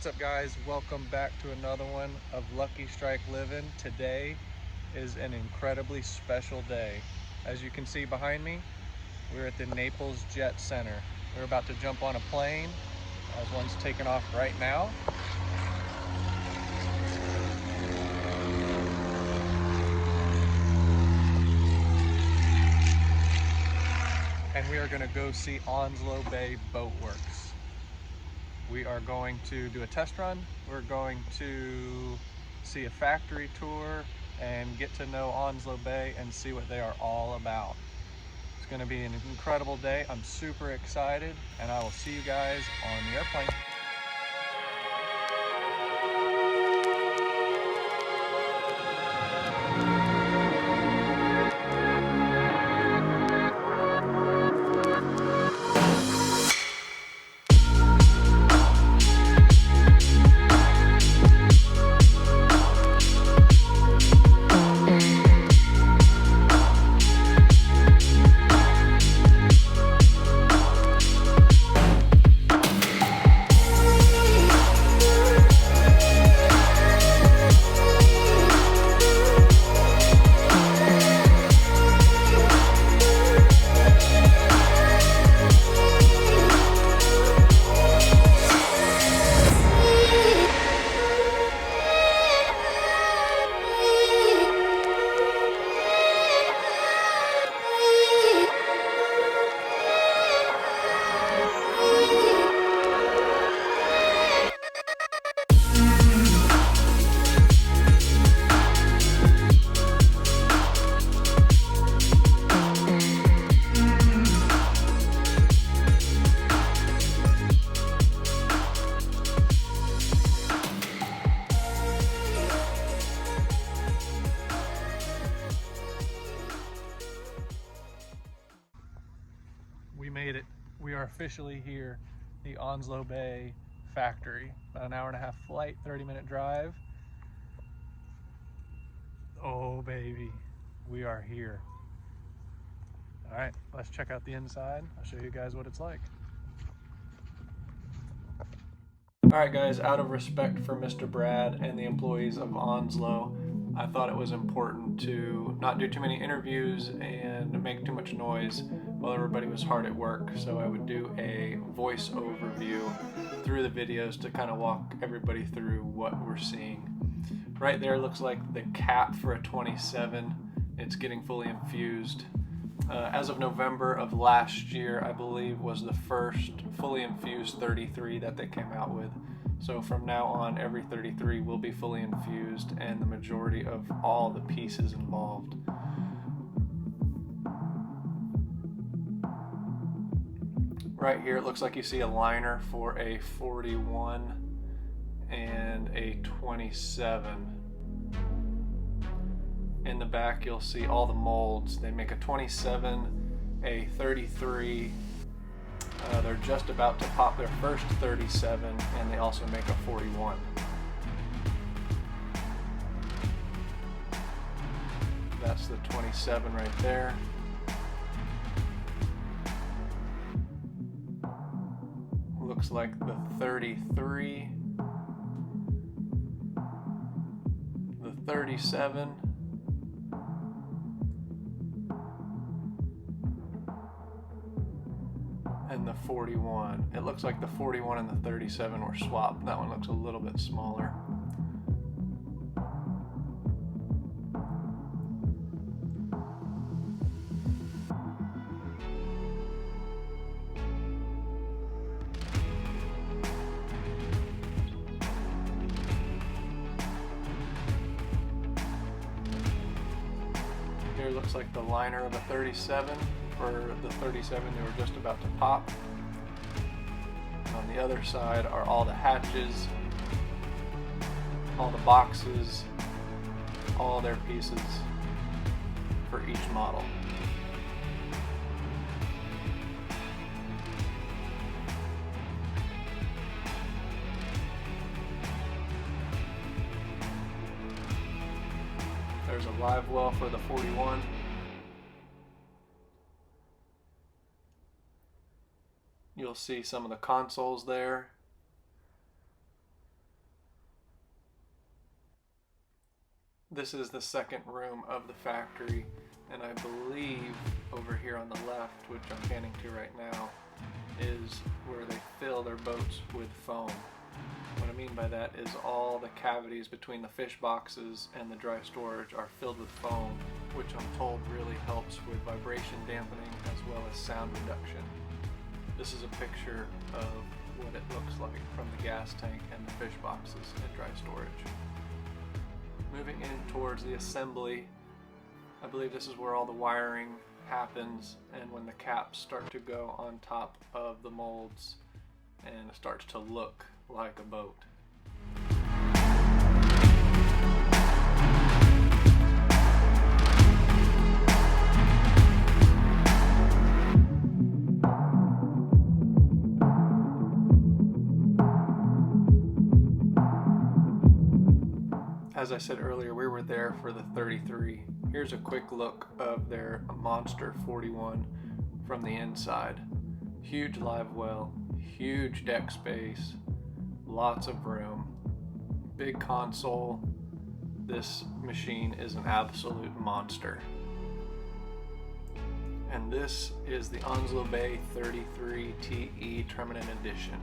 What's up, guys? Welcome back to another one of Lucky Strike Living. Today is an incredibly special day. As you can see behind me, we're at the Naples Jet Center. We're about to jump on a plane, as one's taking off right now. And we are going to go see Onslow Bay Boatworks. We are going to do a test run. We're going to see a factory tour and get to know Onslow Bay and see what they are all about. It's going to be an incredible day. I'm super excited, and I will see you guys on the airplane. We made it. We are officially here, the Onslow Bay factory. About an hour and a half flight, 30-minute drive. Oh baby, we are here. All right, let's check out the inside. I'll show you guys what it's like. All right, guys, out of respect for Mr. Brad and the employees of Onslow, I thought it was important to not do too many interviews and make too much noise while everybody was hard at work. So I would do a voice overview through the videos to kind of walk everybody through what we're seeing. Right there looks like the cap for a 27. It's getting fully infused. As of November of last year, I believe, was the first fully infused 33 that they came out with. So from now on, every 33 will be fully infused, and the majority of all the pieces involved. Right here, it looks like you see a liner for a 41 and a 27. In the back, you'll see all the molds. They make a 27, a 33. They're just about to pop their first 37, and they also make a 41. That's the 27 right there. Looks like the 33, the 37, and the 41. It looks like the 41 and the 37 were swapped. That one looks a little bit smaller. Here looks like the liner of a 37. For the 37 they were just about to pop. On the other side are all the hatches, all the boxes, all their pieces for each model. There's a live well for the 41. You'll see some of the consoles there. This is the second room of the factory, and I believe over here on the left, which I'm panning to right now, is where they fill their boats with foam. What I mean by that is all the cavities between the fish boxes and the dry storage are filled with foam, which I'm told really helps with vibration dampening as well as sound reduction. This is a picture of what it looks like from the gas tank and the fish boxes and dry storage. Moving in towards the assembly, I believe this is where all the wiring happens and when the caps start to go on top of the molds and it starts to look like a boat. As I said earlier, we were there for the 33. Here's a quick look of their Monster 41 from the inside. Huge live well, huge deck space, lots of room, big console. This machine is an absolute monster. And this is the Onslow Bay 33 TE Terminant Edition.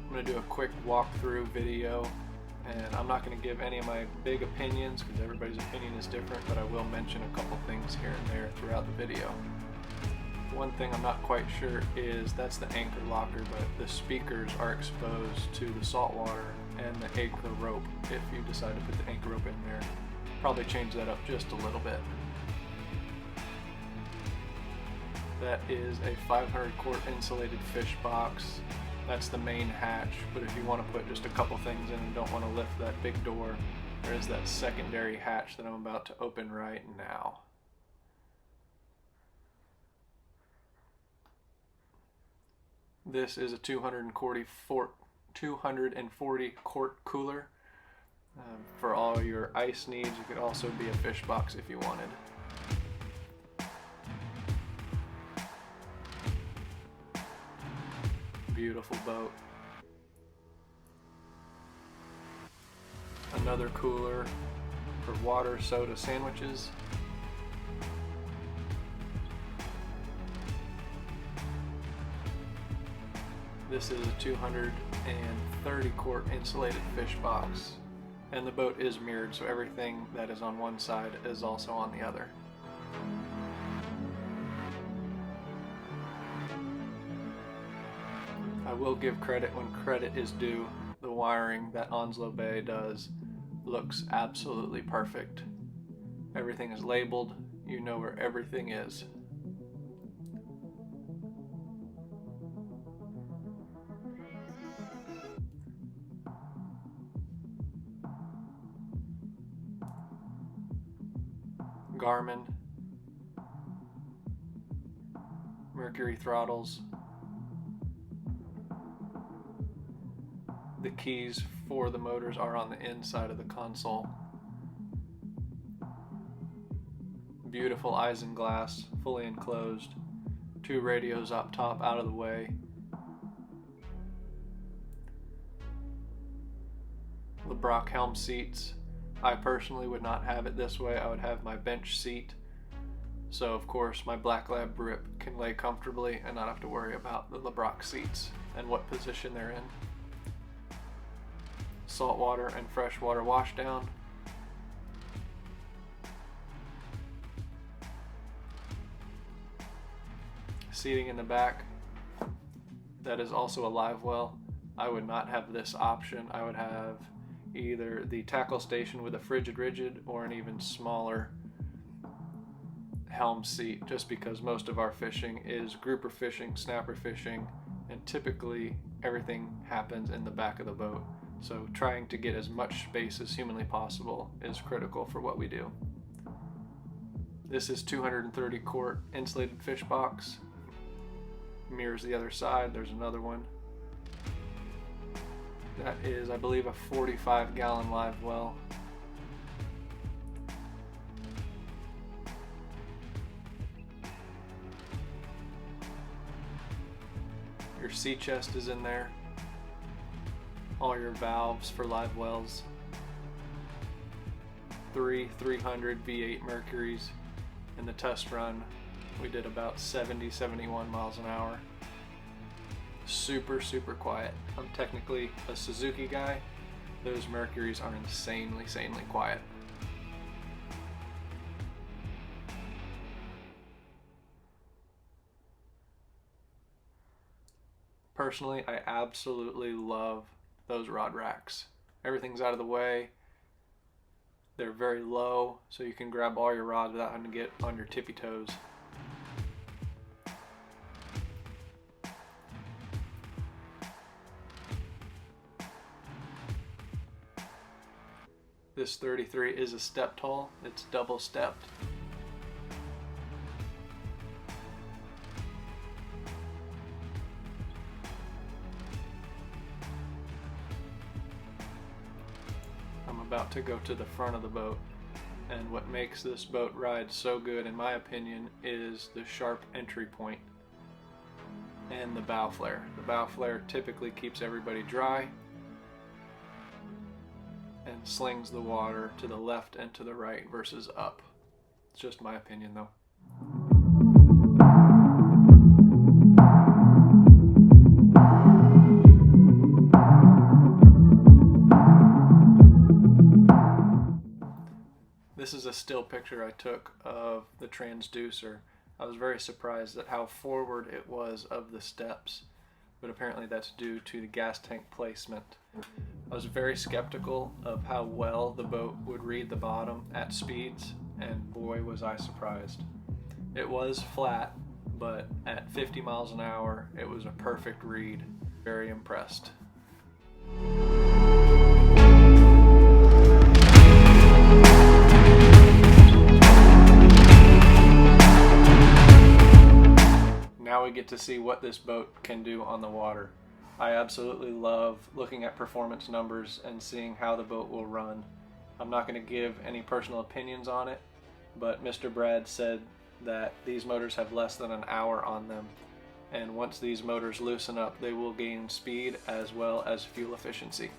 I'm going to do a quick walkthrough video, and I'm not going to give any of my big opinions because everybody's opinion is different, but I will mention a couple things here and there throughout the video. One thing I'm not quite sure is that's the anchor locker, but the speakers are exposed to the salt water and the anchor rope. If you decide to put the anchor rope in there, probably change that up just a little bit. That is a 500 quart insulated fish box. That's the main hatch, but if you want to put just a couple things in and don't want to lift that big door, there is that secondary hatch that I'm about to open right now. This is a 240 quart cooler for all your ice needs. It could also be a fish box if you wanted. Beautiful boat. Another cooler for water, soda, sandwiches. This is a 230 quart insulated fish box, and the boat is mirrored, so everything that is on one side is also on the other. I will give credit when credit is due. The wiring that Onslow Bay does looks absolutely perfect. Everything is labeled, you know where everything is. Garmin, Mercury throttles. The keys for the motors are on the inside of the console. Beautiful isinglass, fully enclosed. 2 radios up top out of the way. LeBrock helm seats. I personally would not have it this way. I would have my bench seat. So of course my Black Lab Rip can lay comfortably and not have to worry about the LeBrock seats and what position they're in. Saltwater and freshwater washdown. Seating in the back. That is also a live well. I would not have this option. I would have either the tackle station with a frigid rigid or an even smaller helm seat, just because most of our fishing is grouper fishing, snapper fishing, and typically everything happens in the back of the boat. So trying to get as much space as humanly possible is critical for what we do. This is 230 quart insulated fish box. Mirrors the other side. There's another one. That is, I believe, a 45 gallon live well. Your sea chest is in there. All your valves for live wells. three 300 V8 Mercuries. In the test run, we did about 70-71 miles an hour. Super quiet. I'm technically a Suzuki guy. Those Mercuries are insanely quiet. Personally, I absolutely love those rod racks. Everything's out of the way. They're very low, so you can grab all your rods without having to get on your tippy toes. This 33 is a step tall. It's double stepped. I'm about to go to the front of the boat, and what makes this boat ride so good, in my opinion, is the sharp entry point and the bow flare. The bow flare typically keeps everybody dry and slings the water to the left and to the right versus up. It's just my opinion though. This is a still picture I took of the transducer. I was very surprised at how forward it was of the steps, but apparently that's due to the gas tank placement. I was very skeptical of how well the boat would read the bottom at speeds, and boy was I surprised. It was flat, but at 50 miles an hour it was a perfect read. Very impressed. Now we get to see what this boat can do on the water. I absolutely love looking at performance numbers and seeing how the boat will run. I'm not going to give any personal opinions on it, but Mr. Brad said that these motors have less than an hour on them, and once these motors loosen up, they will gain speed as well as fuel efficiency.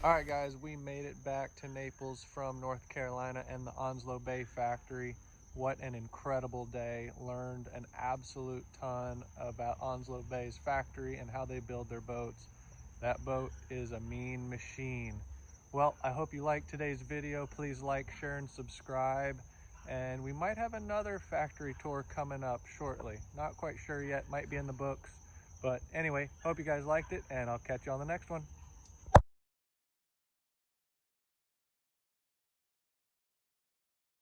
All right, guys, we made it back to Naples from North Carolina and the Onslow Bay factory. What an incredible day. Learned an absolute ton about Onslow Bay's factory and how they build their boats. That boat is a mean machine. Well, I hope you liked today's video. Please like, share, and subscribe. And we might have another factory tour coming up shortly. Not quite sure yet, might be in the books. But anyway, hope you guys liked it, and I'll catch you on the next one.